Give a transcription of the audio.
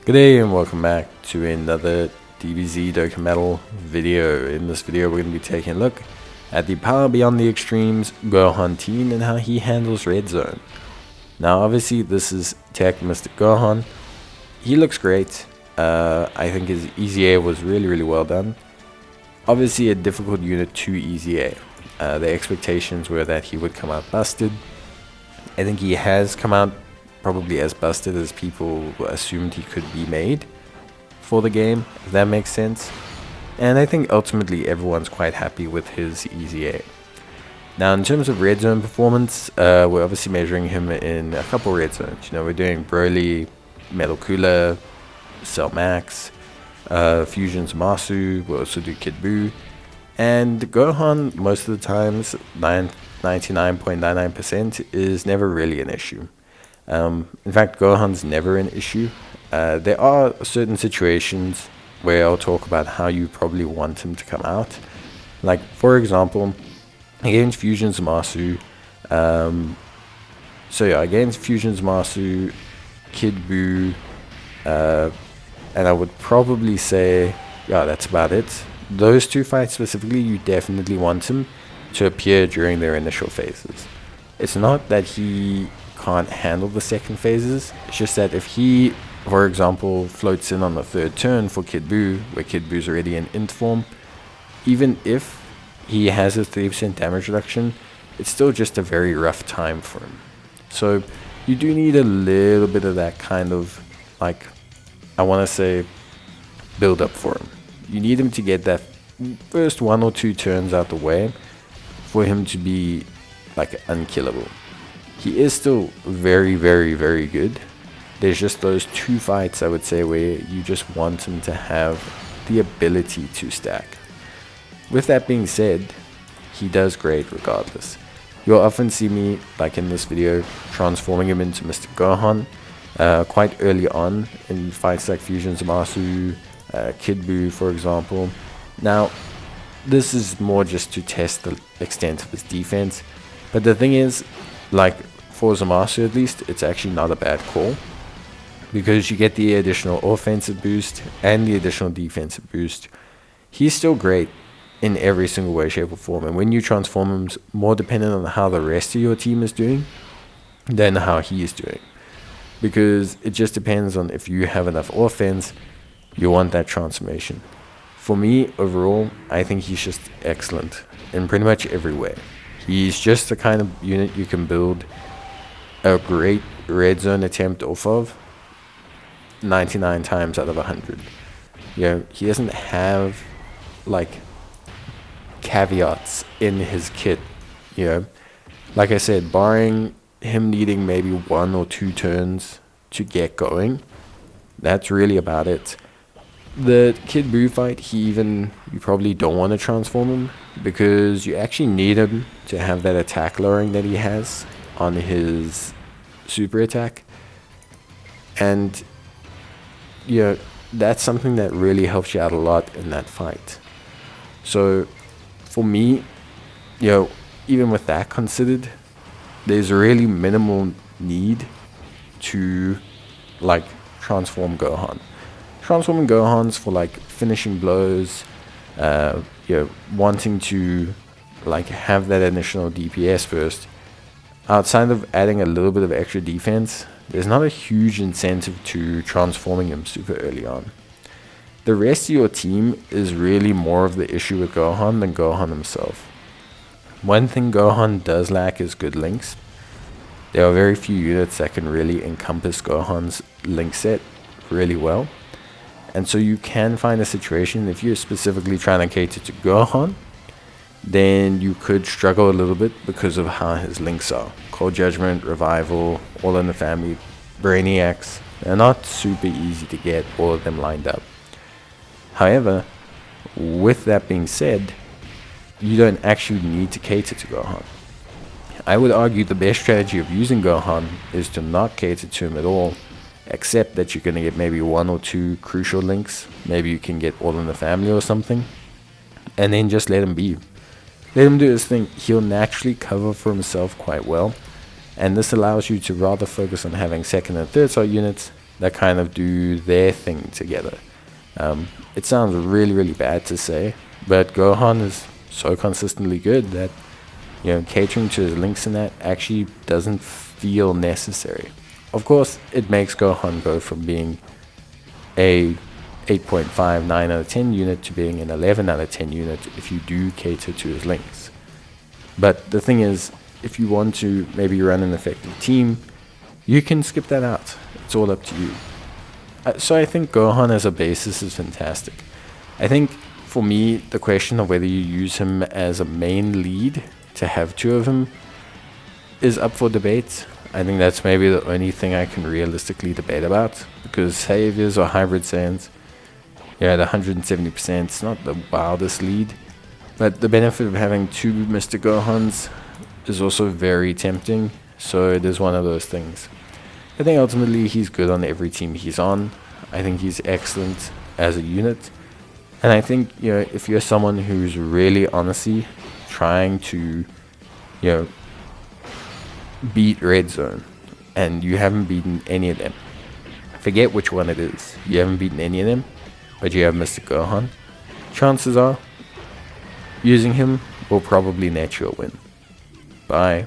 Good day and welcome back to another DBZ Dokkan Metal video. In this video we're going to be taking a look at the Power Beyond the Extremes Gohan team and how he handles Red Zone. Now obviously this is TEQ Mr. Gohan. He looks great. I think his Easy A was really well done. Obviously a difficult unit to Easy A. The expectations were that he would come out busted. I think he has come out probably as busted as people assumed he could be made for the game, if that makes sense. And I think ultimately everyone's quite happy with his Easy A. Now in terms of Red Zone performance, we're obviously measuring him in a couple Red Zones. You know, we're doing Broly, Metal Cooler, Cell Max, Fusion Zamasu, we also do Kid Buu. And Gohan, most of the times, 99.99% is never really an issue. In fact, Gohan's never an issue. There are certain situations where I'll talk about how you probably want him to come out. Like, for example, against Fusion Zamasu, against Fusion Zamasu, Kid Buu, and I would probably say, yeah, that's about it. Those two fights specifically, you definitely want him to appear during their initial phases. It's not that he can't handle the second phases, it's just that if he, for example, floats in on the third turn for Kid Buu, where Kid Buu's already in int form, even if he has a 3% damage reduction, it's still just a very rough time for him. So you do need a little bit of that kind of, like, I want to say, build up for him. You need him to get that first 1 or 2 turns out the way for him to be like unkillable. He is still very good. There's just those 2 fights, I would say, where you just want him to have the ability to stack. With that being said, he does great regardless. You'll often see me, like in this video, transforming him into Mr. Gohan quite early on in fights like Fusion Zamasu, Kid Buu, for example. Now, this is more just to test the extent of his defense, but the thing is, like for Zamasu at least, it's actually not a bad call, because you get the additional offensive boost and the additional defensive boost. He's still great in every single way, shape or form, and when you transform him, it's more dependent on how the rest of your team is doing than how he is doing, because it just depends on if you have enough offense, you want that transformation. For me, overall, I think he's just excellent in pretty much every way. He's just the kind of unit you can build a great Red Zone attempt off of 99 times out of 100. You know, he doesn't have like caveats in his kit. You know, like I said, barring him needing maybe 1 or 2 turns to get going, that's really about it. The Kid Buu fight, you probably don't want to transform him, because you actually need him to have that attack lowering that he has on his super attack. And, you know, that's something that really helps you out a lot in that fight. So, for me, you know, even with that considered, there's really minimal need to, like, transform Gohan. Transforming Gohan's for like finishing blows, wanting to like have that initial DPS first. Outside of adding a little bit of extra defense, there's not a huge incentive to transforming him super early on. The rest of your team is really more of the issue with Gohan than Gohan himself. One thing Gohan does lack is good links. There are very few units that can really encompass Gohan's link set really well. And so you can find a situation, if you're specifically trying to cater to Gohan, then you could struggle a little bit because of how his links are. Cold Judgment, Revival, All in the Family, Brainiacs, they're not super easy to get all of them lined up. However, with that being said, you don't actually need to cater to Gohan. I would argue the best strategy of using Gohan is to not cater to him at all, except that you're going to get maybe 1 or 2 crucial links. Maybe you can get All in the Family or something, and then just let him be. Let him do his thing. He'll naturally cover for himself quite well, and this allows you to rather focus on having second and third star units that kind of do their thing together. It sounds really, really bad to say, but Gohan is so consistently good that, catering to his links in that actually doesn't feel necessary. Of course, it makes Gohan go from being a 8.5, 9 out of 10 unit to being an 11 out of 10 unit if you do cater to his links. But the thing is, if you want to maybe run an effective team, you can skip that out. It's all up to you. So I think Gohan as a basis is fantastic. I think for me, the question of whether you use him as a main lead to have two of him is up for debate. I think that's maybe the only thing I can realistically debate about, because Saviors or Hybrid Saiyans, at 170%, it's not the wildest lead. But the benefit of having two Mr. Gohans is also very tempting, so it is one of those things. I think ultimately he's good on every team he's on. I think he's excellent as a unit. And I think, if you're someone who's really honestly trying to, beat Red Zone, and you haven't beaten any of them, forget which one it is, you haven't beaten any of them, but you have Mr. Gohan, chances are using him will probably net you a win. Bye.